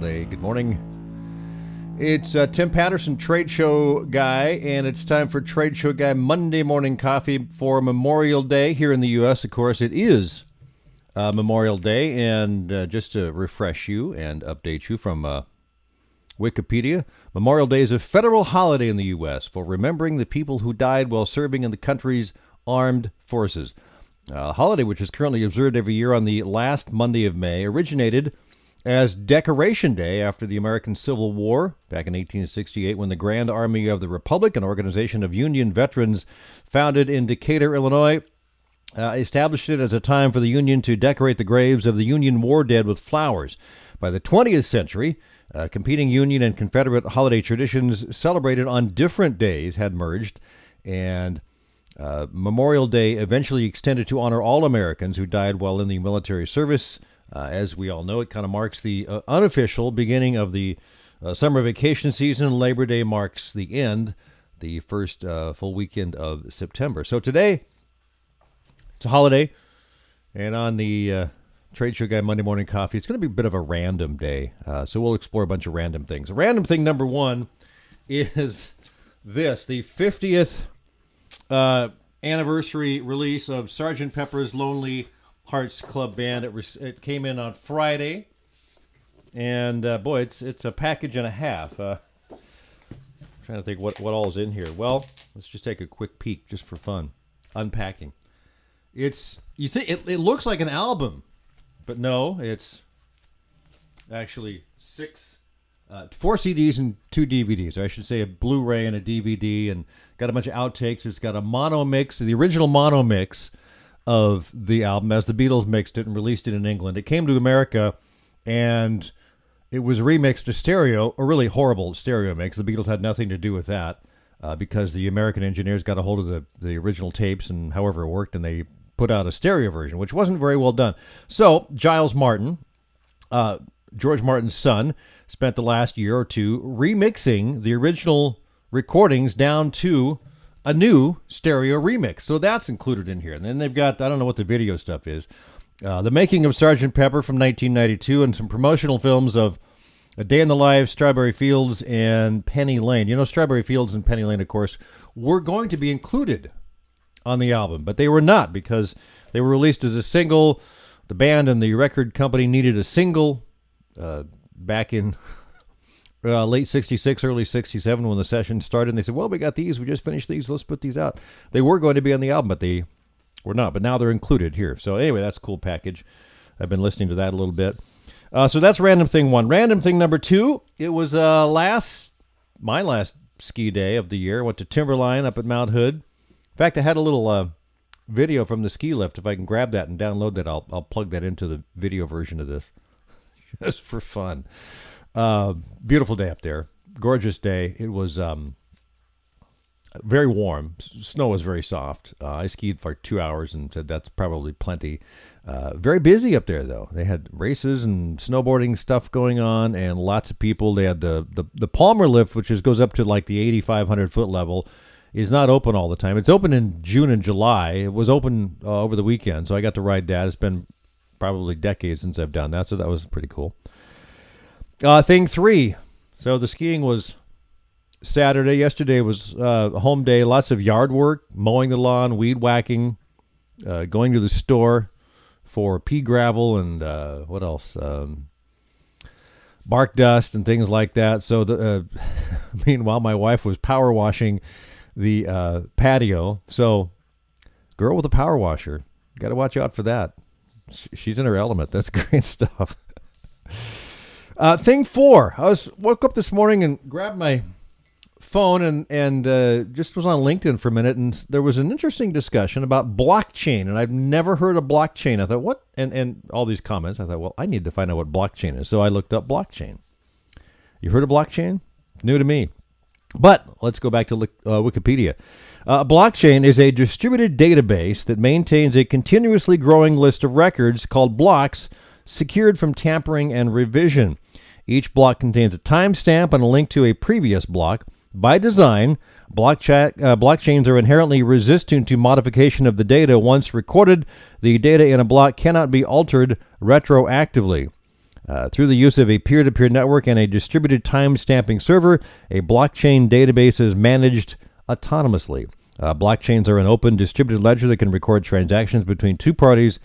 Day. Good morning. It's Tim Patterson, Trade Show Guy, and it's time for Trade Show Guy Monday Morning Coffee for Memorial Day here in the U.S. Of course, it is Memorial Day, and just to refresh you and update you from Wikipedia, Memorial Day is a federal holiday in the U.S. for remembering the people who died while serving in the country's armed forces. A holiday which is currently observed every year on the last Monday of May, originated as Decoration Day after the American Civil War back in 1868, when the Grand Army of the Republic, an organization of Union veterans founded in Decatur, Illinois, established it as a time for the Union to decorate the graves of the Union war dead with flowers. By the 20th century, competing Union and Confederate holiday traditions celebrated on different days had merged, and Memorial Day eventually extended to honor all Americans who died while in the military service. As we all know, it kind of marks the unofficial beginning of the summer vacation season. Labor Day marks the end, the first full weekend of September. So today, it's a holiday, and on the Trade Show Guy Monday Morning Coffee, it's going to be a bit of a random day. So we'll explore a bunch of random things. Random thing number one is this, the 50th anniversary release of Sgt. Pepper's Lonely Hearts Club Band. It came in on Friday, and boy, it's a package and a half. Trying to think what all is in here. Well, let's just take a quick peek just for fun. Unpacking. You think it looks like an album, but no, it's actually 4 CDs and 2 DVDs. Or I should say a Blu-ray and a DVD, and got a bunch of outtakes. It's got a mono mix, the original mono mix of the album as the Beatles mixed it and released it in England. It came to America, and it was remixed to stereo, a really horrible stereo mix. The Beatles had nothing to do with that because the American engineers got a hold of the original tapes and however it worked, and they put out a stereo version, which wasn't very well done. So Giles Martin, George Martin's son, spent the last year or two remixing the original recordings down to a new stereo remix. So that's included in here. And then they've got, I don't know what the video stuff is, the making of Sgt. Pepper from 1992, and some promotional films of A Day in the Life, Strawberry Fields, and Penny Lane. You know, Strawberry Fields and Penny Lane, of course, were going to be included on the album, but they were not because they were released as a single. The band and the record company needed a single back in late 66, early 67 when the session started. And they said, well, we got these. We just finished these. Let's put these out. They were going to be on the album, but they were not. But now they're included here. So anyway, that's a cool package. I've been listening to that a little bit. So that's random thing one. Random thing number two, it was my last ski day of the year. I went to Timberline up at Mount Hood. In fact, I had a little video from the ski lift. If I can grab that and download that, I'll plug that into the video version of this just for fun. Beautiful day up there. Gorgeous day. It was very warm. Snow was very soft. I skied for 2 hours and said that's probably plenty. Very busy up there, though. They had races and snowboarding stuff going on and lots of people. They had the Palmer lift, which goes up to like the 8,500 foot level, is not open all the time. It's open in June and July. It was open over the weekend, so I got to ride that. It's been probably decades since I've done that, so that was pretty cool. Thing three. So the skiing was Saturday. Yesterday was a home day. Lots of yard work, mowing the lawn, weed whacking, going to the store for pea gravel and what else? Bark dust and things like that. So meanwhile, my wife was power washing the patio. So girl with a power washer. Got to watch out for that. She's in her element. That's great stuff. Thing four, I woke up this morning and grabbed my phone and just was on LinkedIn for a minute, and there was an interesting discussion about blockchain, and I've never heard of blockchain. I thought, what? And all these comments, I thought, well, I need to find out what blockchain is. So I looked up blockchain. You heard of blockchain? New to me. But let's go back to Wikipedia. Blockchain is a distributed database that maintains a continuously growing list of records called blocks, secured from tampering and revision. Each block contains a timestamp and a link to a previous block. By design, blockchains are inherently resistant to modification of the data. Once recorded, the data in a block cannot be altered retroactively. Through the use of a peer-to-peer network and a distributed time-stamping server, a blockchain database is managed autonomously. Blockchains are an open, distributed ledger that can record transactions between two parties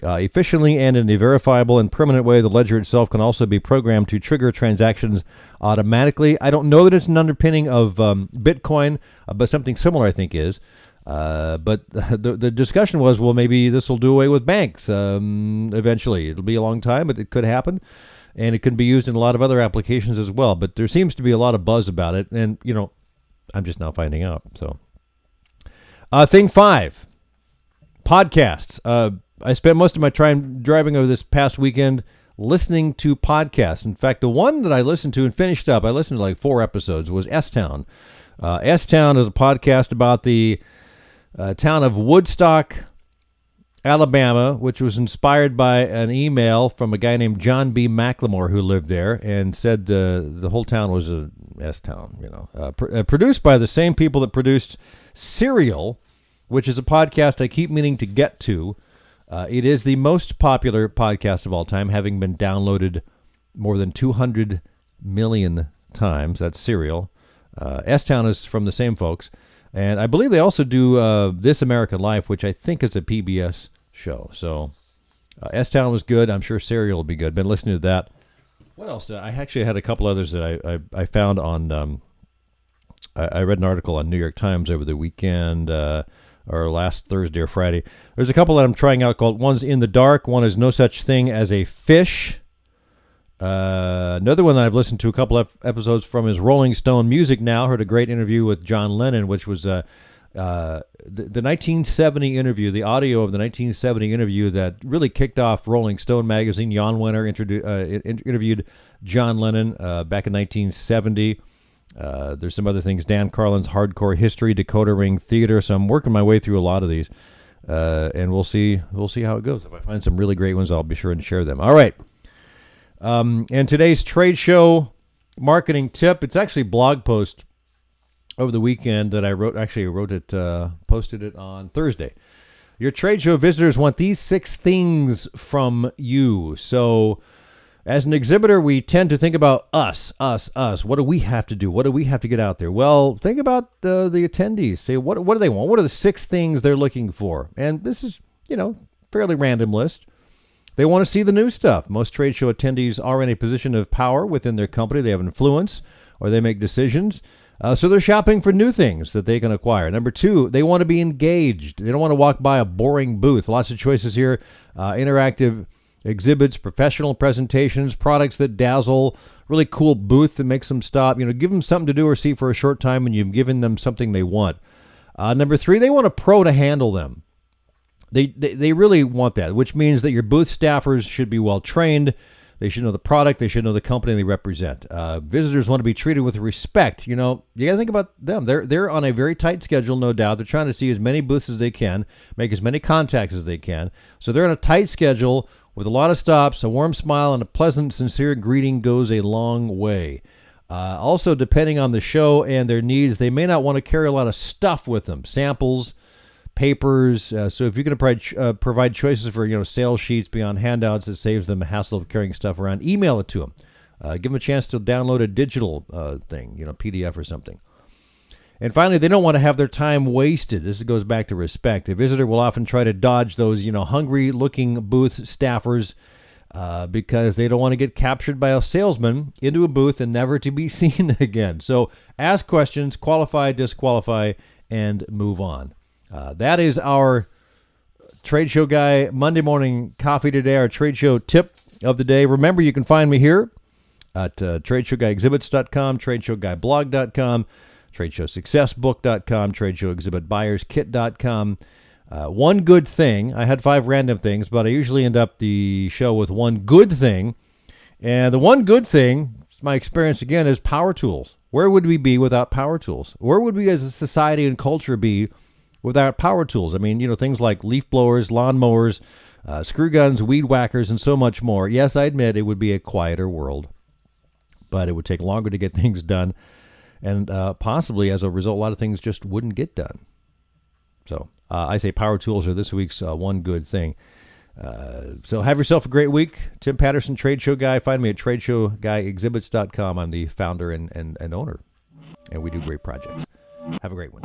efficiently and in a verifiable and permanent way. The ledger itself can also be programmed to trigger transactions automatically. I don't know that it's an underpinning of Bitcoin, but something similar I think is. But the discussion was, well, maybe this will do away with banks eventually. It'll be a long time, but it could happen. And it can be used in a lot of other applications as well. But there seems to be a lot of buzz about it. And, I'm just now finding out. So, thing 5, podcasts. I spent most of my time driving over this past weekend listening to podcasts. In fact, the one that I listened to and finished up, I listened to like 4 episodes, was S-Town. S-Town is a podcast about the town of Woodstock, Alabama, which was inspired by an email from a guy named John B. McLemore who lived there and said the whole town was a S-Town. Produced by the same people that produced Serial, which is a podcast I keep meaning to get to. It is the most popular podcast of all time, having been downloaded more than 200 million times. That's Serial. S-Town is from the same folks. And I believe they also do This American Life, which I think is a PBS show. So S-Town was good. I'm sure Serial will be good. Been listening to that. What else? I actually had a couple others that I found on... I read an article on New York Times over the weekend, or last Thursday or Friday. There's a couple that I'm trying out called One's in the Dark. One is No Such Thing as a Fish. Another one that I've listened to a couple of episodes from is Rolling Stone Music Now. Heard a great interview with John Lennon, which was the 1970 interview, the audio of the 1970 interview that really kicked off Rolling Stone magazine. Jan Wenner interviewed John Lennon back in 1970. There's some other things. Dan Carlin's Hardcore History, Dakota Ring Theater. So I'm working my way through a lot of these, and we'll see how it goes. If I find some really great ones, I'll be sure and share them. All right. And today's trade show marketing tip, it's actually a blog post over the weekend that I wrote. Actually, I wrote it, posted it on Thursday. Your trade show visitors want these 6 things from you. So as an exhibitor, we tend to think about us. What do we have to do? What do we have to get out there? Well, think about the attendees. Say, what do they want? What are the 6 things they're looking for? And this is, fairly random list. They want to see the new stuff. Most trade show attendees are in a position of power within their company. They have influence or they make decisions. So they're shopping for new things that they can acquire. Number 2, they want to be engaged. They don't want to walk by a boring booth. Lots of choices here. Interactive exhibits, professional presentations, products that dazzle, really cool booth that makes them stop. Give them something to do or see for a short time and you've given them something they want. Number 3, they want a pro to handle them. They really want that, which means that your booth staffers should be well trained. They should know the product. They should know the company they represent. Visitors want to be treated with respect. You got to think about them. They're on a very tight schedule, no doubt. They're trying to see as many booths as they can, make as many contacts as they can. So they're on a tight schedule with a lot of stops. A warm smile and a pleasant, sincere greeting goes a long way. Also, depending on the show and their needs, they may not want to carry a lot of stuff with them, samples, papers. So if you're going to provide choices for sales sheets beyond handouts, it saves them the hassle of carrying stuff around. Email it to them. Give them a chance to download a digital thing, PDF or something. And finally, they don't want to have their time wasted. This goes back to respect. A visitor will often try to dodge those hungry-looking booth staffers because they don't want to get captured by a salesman into a booth and never to be seen again. So ask questions, qualify, disqualify, and move on. That is our Trade Show Guy Monday Morning Coffee today, our trade show tip of the day. Remember, you can find me here at TradeshowGuyExhibits.com, TradeshowGuyBlog.com, TradeshowSuccessBook.com, TradeshowExhibitBuyersKit.com. One good thing, I had 5 random things, but I usually end up the show with one good thing. And the one good thing, my experience again, is power tools. Where would we be without power tools? Where would we as a society and culture be without power tools? I mean, things like leaf blowers, lawn mowers, screw guns, weed whackers, and so much more. Yes, I admit it would be a quieter world, but it would take longer to get things done. And possibly, as a result, a lot of things just wouldn't get done. So I say power tools are this week's one good thing. So have yourself a great week. Tim Patterson, Trade Show Guy. Find me at TradeshowGuyExhibits.com. I'm the founder and owner, and we do great projects. Have a great one.